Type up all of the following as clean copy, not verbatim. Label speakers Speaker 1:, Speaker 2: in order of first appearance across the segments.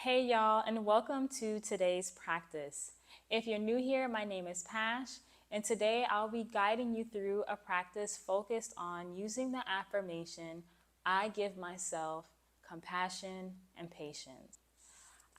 Speaker 1: Hey y'all, and welcome to today's practice. If you're new here, my name is Pash, and today I'll be guiding you through a practice focused on using the affirmation, I give myself compassion and patience.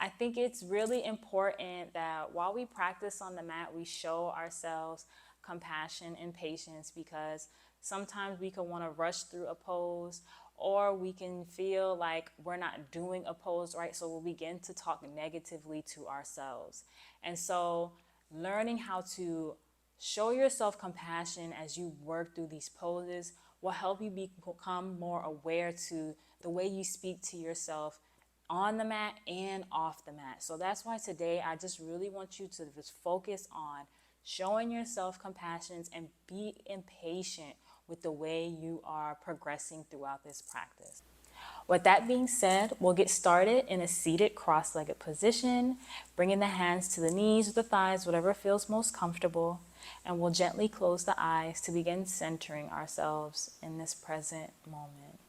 Speaker 1: I think it's really important that while we practice on the mat, we show ourselves compassion and patience, because sometimes we can want to rush through a pose, or we can feel like we're not doing a pose right. So we'll begin to talk negatively to ourselves. And so learning how to show yourself compassion as you work through these poses will help you become more aware to the way you speak to yourself on the mat and off the mat. So that's why today I just really want you to just focus on showing yourself compassion and be impatient with the way you are progressing throughout this practice. With that being said, we'll get started in a seated cross-legged position, bringing the hands to the knees or the thighs, whatever feels most comfortable, and we'll gently close the eyes to begin centering ourselves in this present moment.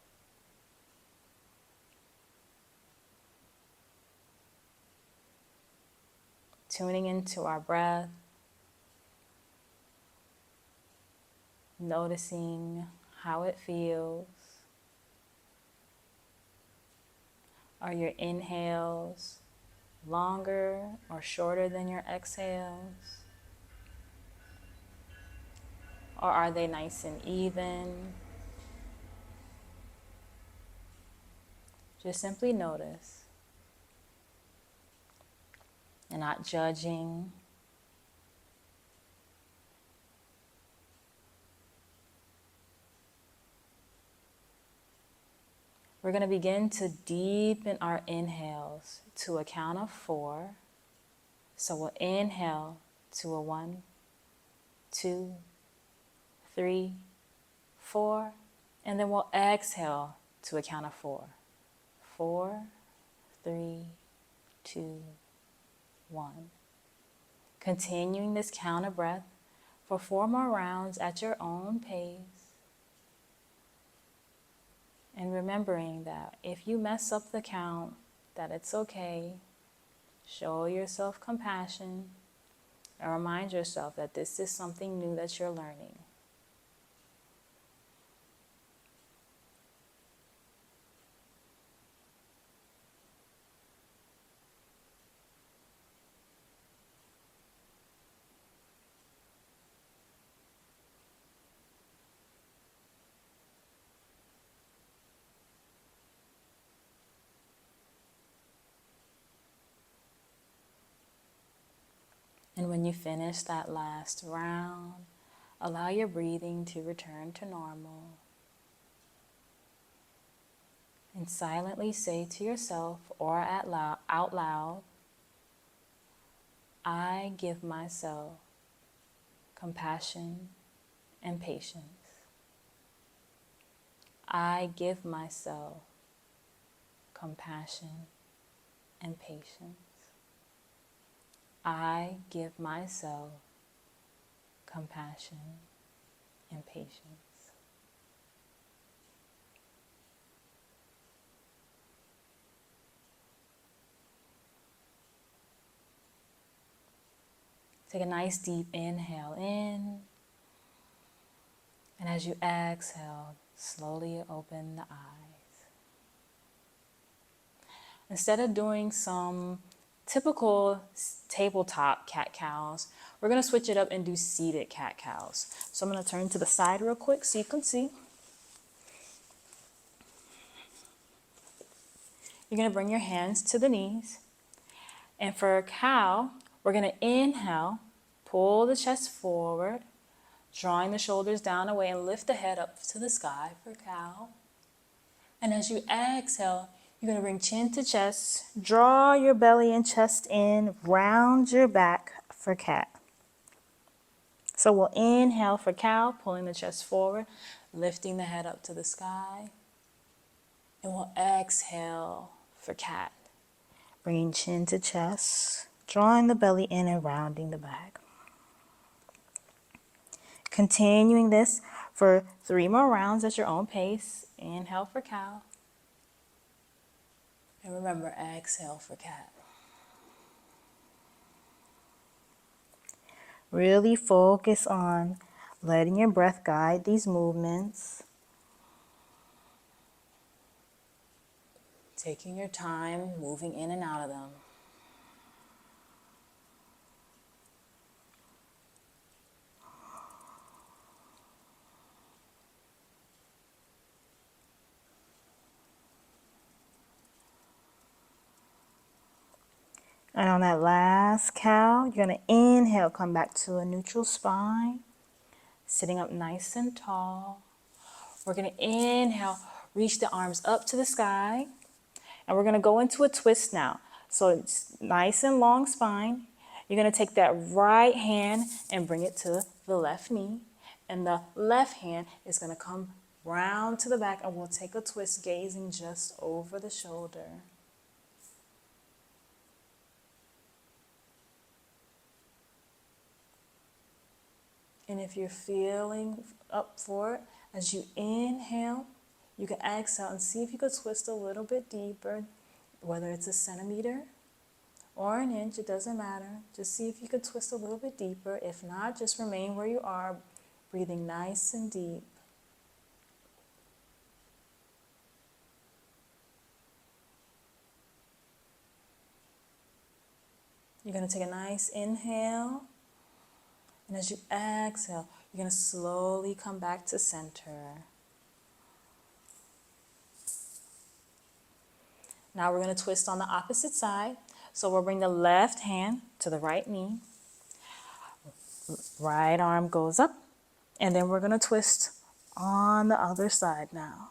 Speaker 1: Tuning into our breath, noticing how it feels. Are your inhales longer or shorter than your exhales? Or are they nice and even? Just simply notice and not judging. We're going to begin to deepen our inhales to a count of 4. So we'll inhale to a 1, 2, 3, 4, and then we'll exhale to a count of 4. 4, 3, 2, 1. Continuing this count of breath for 4 more rounds at your own pace. And remembering that if you mess up the count, that it's okay. Show yourself compassion and remind yourself that this is something new that you're learning. And when you finish that last round, allow your breathing to return to normal. And silently say to yourself or out loud, I give myself compassion and patience. I give myself compassion and patience. I give myself compassion and patience. Take a nice deep inhale in, and as you exhale, slowly open the eyes. Instead of doing some typical tabletop cat-cows, we're going to switch it up and do seated cat-cows. So I'm going to turn to the side real quick so you can see. You're going to bring your hands to the knees. And for a cow, we're going to inhale, pull the chest forward, drawing the shoulders down away, and lift the head up to the sky for cow. And as you exhale, you're going to bring chin to chest, draw your belly and chest in, round your back for cat. So we'll inhale for cow, pulling the chest forward, lifting the head up to the sky. And we'll exhale for cat, bringing chin to chest, drawing the belly in and rounding the back. Continuing this for 3 more rounds at your own pace. Inhale for cow. And remember, exhale for cat. Really focus on letting your breath guide these movements. Taking your time, moving in and out of them. And on that last cow, you're going to inhale, come back to a neutral spine, sitting up nice and tall. We're going to inhale, reach the arms up to the sky, and we're going to go into a twist now. So it's nice and long spine. You're going to take that right hand and bring it to the left knee, and the left hand is going to come round to the back, and we'll take a twist, gazing just over the shoulder. And if you're feeling up for it, as you inhale, you can exhale and see if you could twist a little bit deeper, whether it's a centimeter or an inch, it doesn't matter. Just see if you could twist a little bit deeper. If not, just remain where you are, breathing nice and deep. You're going to take a nice inhale. And as you exhale, you're going to slowly come back to center. Now we're going to twist on the opposite side. So we'll bring the left hand to the right knee. Right arm goes up. And then we're going to twist on the other side now.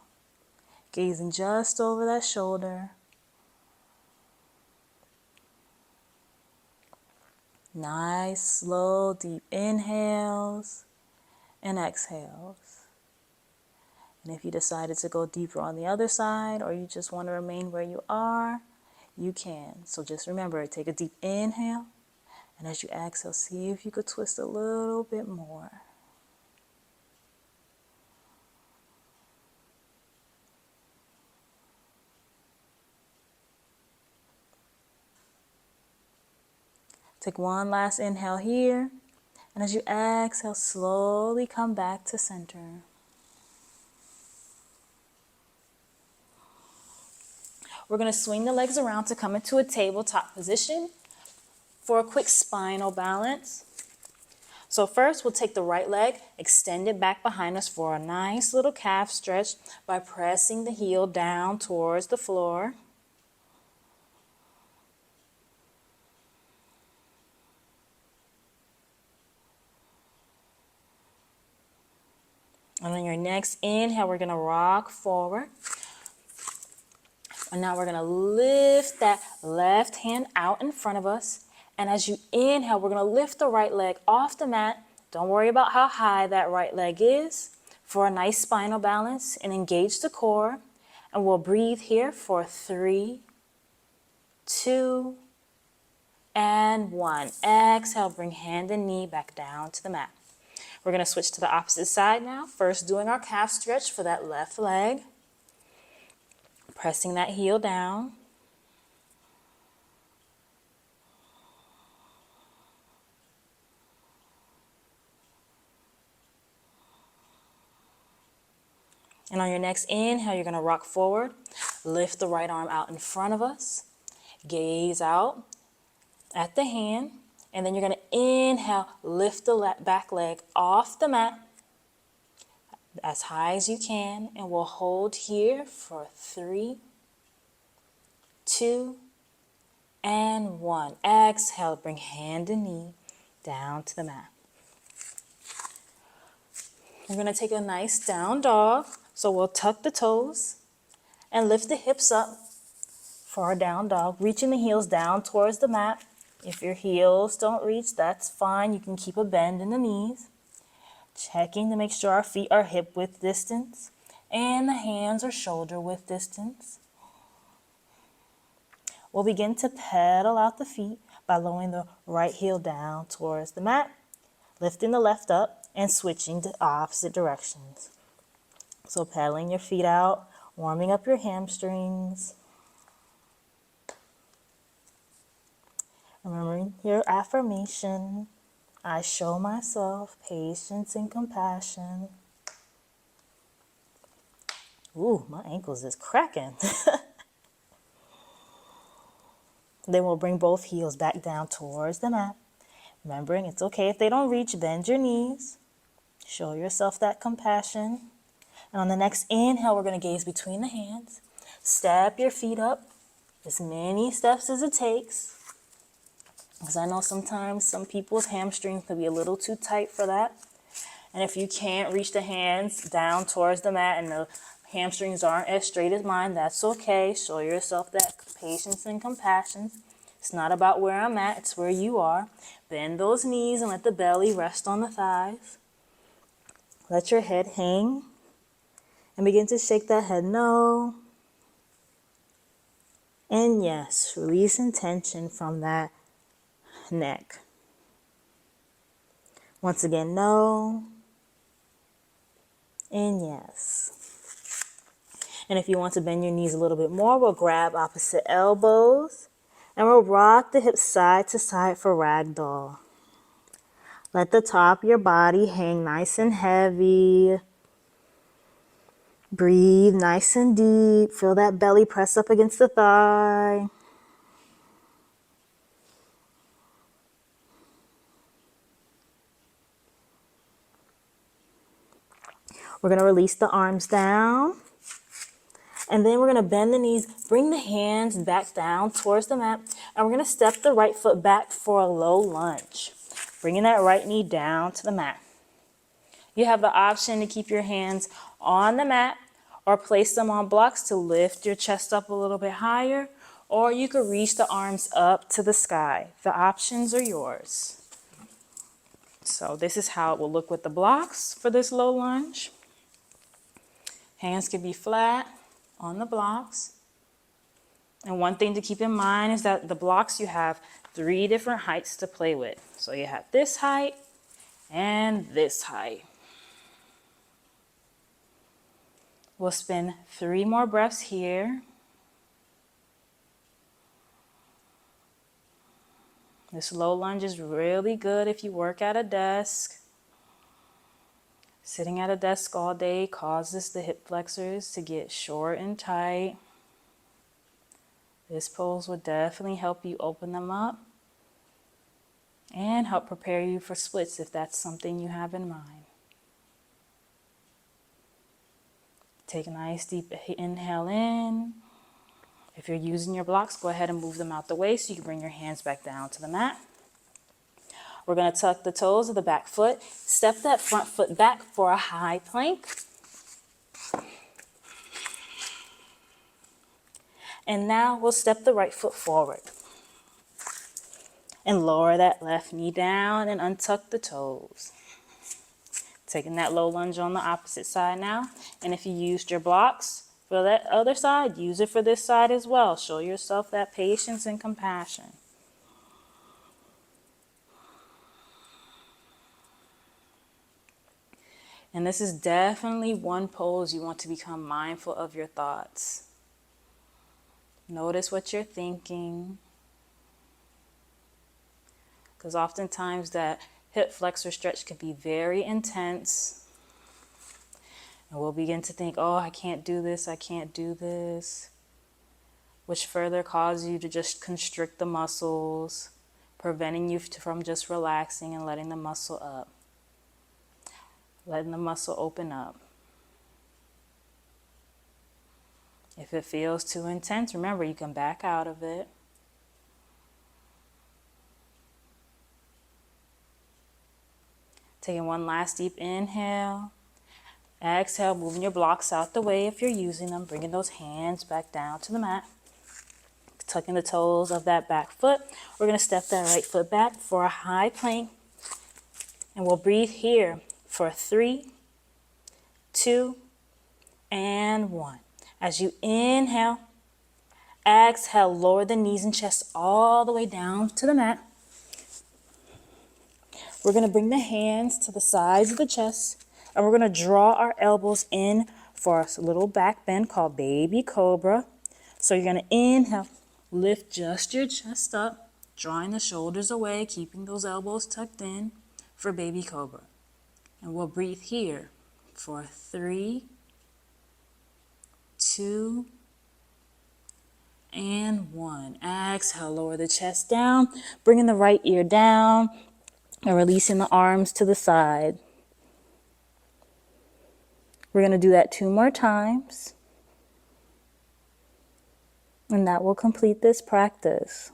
Speaker 1: Gazing just over that shoulder. Nice, slow, deep inhales and exhales. And if you decided to go deeper on the other side, or you just want to remain where you are, you can. So just remember, take a deep inhale, and as you exhale, see if you could twist a little bit more. Take one last inhale here, and as you exhale, slowly come back to center. We're going to swing the legs around to come into a tabletop position for a quick spinal balance. So first, we'll take the right leg, extend it back behind us for a nice little calf stretch by pressing the heel down towards the floor. And on your next inhale, we're going to rock forward. And now we're going to lift that left hand out in front of us. And as you inhale, we're going to lift the right leg off the mat. Don't worry about how high that right leg is for a nice spinal balance and engage the core. And we'll breathe here for 3, 2, and 1. Exhale, bring hand and knee back down to the mat. We're going to switch to the opposite side now. First, doing our calf stretch for that left leg. Pressing that heel down. And on your next inhale, you're going to rock forward. Lift the right arm out in front of us. Gaze out at the hand. And then you're going to inhale, lift the back leg off the mat as high as you can. And we'll hold here for 3, 2, and 1. Exhale, bring hand and knee down to the mat. We're going to take a nice down dog. So we'll tuck the toes and lift the hips up for our down dog, reaching the heels down towards the mat. If your heels don't reach, that's fine. You can keep a bend in the knees. Checking to make sure our feet are hip width distance and the hands are shoulder width distance. We'll begin to pedal out the feet by lowering the right heel down towards the mat, lifting the left up, and switching to opposite directions. So pedaling your feet out, warming up your hamstrings.
Speaker 2: Remembering your affirmation, I show myself patience and compassion. Ooh, my ankles is cracking. Then we'll bring both heels back down towards the mat. Remembering it's okay if they don't reach, bend your knees. Show yourself that compassion. And on the next inhale, we're going to gaze between the hands. Step your feet up as many steps as it takes. Because I know sometimes some people's hamstrings can be a little too tight for that. And if you can't reach the hands down towards the mat and the hamstrings aren't as straight as mine, that's okay. Show yourself that patience and compassion. It's not about where I'm at, it's where you are. Bend those knees and let the belly rest on the thighs. Let your head hang and begin to shake that head no. And yes, releasing tension from that neck. Once again, no. And yes. And if you want to bend your knees a little bit more, we'll grab opposite elbows and we'll rock the hips side to side for ragdoll. Let the top of your body hang nice and heavy. Breathe nice and deep. Feel that belly press up against the thigh. We're going to release the arms down. And then we're going to bend the knees, bring the hands back down towards the mat. And we're going to step the right foot back for a low lunge. Bringing that right knee down to the mat. You have the option to keep your hands on the mat or place them on blocks to lift your chest up a little bit higher. Or you could reach the arms up to the sky. The options are yours. So this is how it will look with the blocks for this low lunge. Hands can be flat on the blocks. And one thing to keep in mind is that the blocks, you have 3 different heights to play with. So you have this height and this height. We'll spend 3 more breaths here. This low lunge is really good if you work at a desk. Sitting at a desk all day causes the hip flexors to get short and tight. This pose will definitely help you open them up and help prepare you for splits if that's something you have in mind. Take a nice deep inhale in. If you're using your blocks, go ahead and move them out the way so you can bring your hands back down to the mat. We're going to tuck the toes of the back foot. Step that front foot back for a high plank. And now we'll step the right foot forward. And lower that left knee down and untuck the toes. Taking that low lunge on the opposite side now. And if you used your blocks for that other side, use it for this side as well. Show yourself that patience and compassion. And this is definitely one pose you want to become mindful of your thoughts. Notice what you're thinking. Because oftentimes that hip flexor stretch can be very intense. And we'll begin to think, oh, I can't do this, I can't do this. Which further causes you to just constrict the muscles, preventing you from just relaxing and letting the muscle up. Letting the muscle open up. If it feels too intense, remember you can back out of it. Taking one last deep inhale. Exhale, moving your blocks out the way if you're using them. Bringing those hands back down to the mat. Tucking the toes of that back foot. We're going to step that right foot back for a high plank. And we'll breathe here for 3, 2, and 1. As you inhale, exhale, lower the knees and chest all the way down to the mat. We're going to bring the hands to the sides of the chest, and we're going to draw our elbows in for a little back bend called baby cobra. So you're going to inhale, lift just your chest up.
Speaker 1: drawing the shoulders away, keeping those elbows tucked in for baby cobra. And we'll breathe here for 3, 2, and 1. Exhale, lower the chest down, bringing the right ear down and releasing the arms to the side. We're going to do that 2 more times. And that will complete this practice.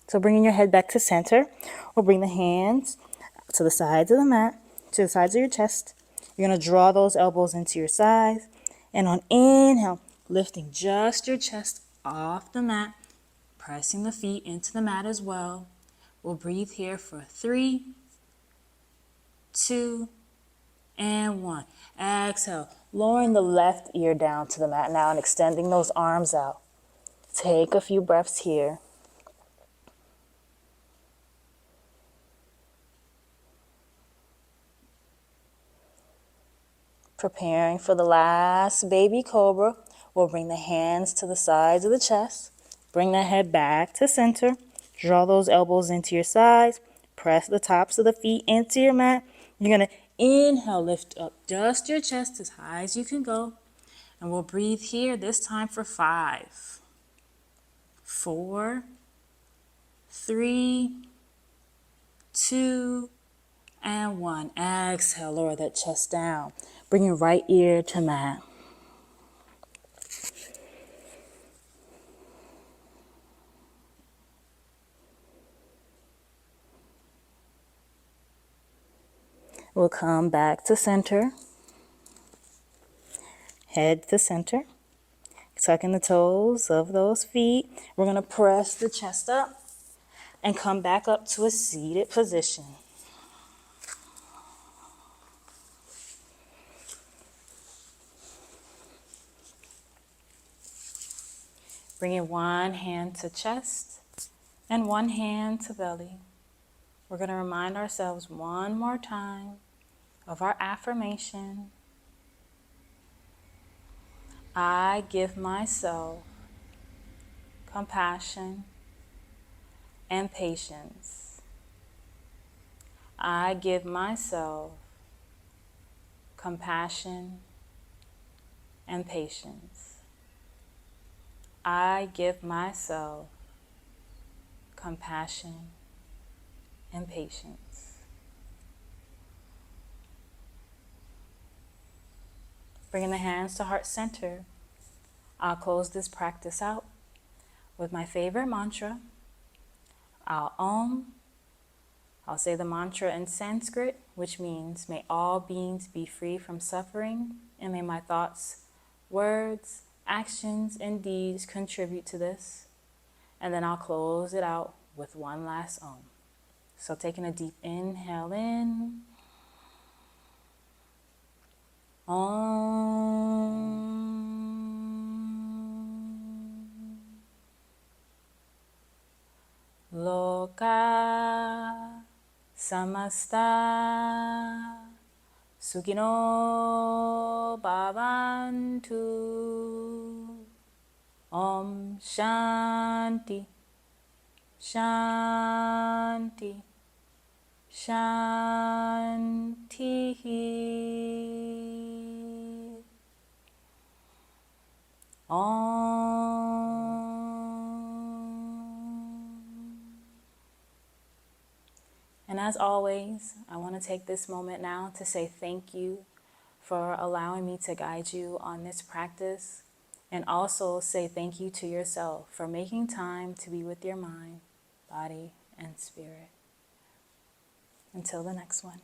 Speaker 1: So bringing your head back to center, or bring the hands to the sides of the mat, to the sides of your chest. You're going to draw those elbows into your sides. And on inhale, lifting just your chest off the mat, pressing the feet into the mat as well. We'll breathe here for 3, 2, and 1. Exhale, lowering the left ear down to the mat now and extending those arms out. Take a few breaths here. Preparing for the last baby cobra, we'll bring the hands to the sides of the chest. Bring the head back to center. Draw those elbows into your sides. Press the tops of the feet into your mat. You're going to inhale, lift up just your chest as high as you can go. And we'll breathe here this time for 5, 4, 3, 2, and 1. Exhale, lower that chest down. Bring your right ear to mat. We'll come back to center. Head to center. Tucking the toes of those feet. We're going to press the chest up and come back up to a seated position. Bringing one hand to chest and one hand to belly. We're going to remind ourselves one more time of our affirmation. I give myself compassion and patience. I give myself compassion and patience. I give myself compassion and patience. Bringing the hands to heart center, I'll close this practice out with my favorite mantra. I'll say the mantra in Sanskrit, which means, may all beings be free from suffering, and may my thoughts, words, actions, and deeds contribute to this. And then I'll close it out with one last Om. So taking a deep inhale in. Om. Loka samasta Sukino bhavantu. Om Shanti, Shanti, Shanti. Om. And as always, I want to take this moment now to say thank you for allowing me to guide you on this practice, and also say thank you to yourself for making time to be with your mind, body, and spirit. Until the next one.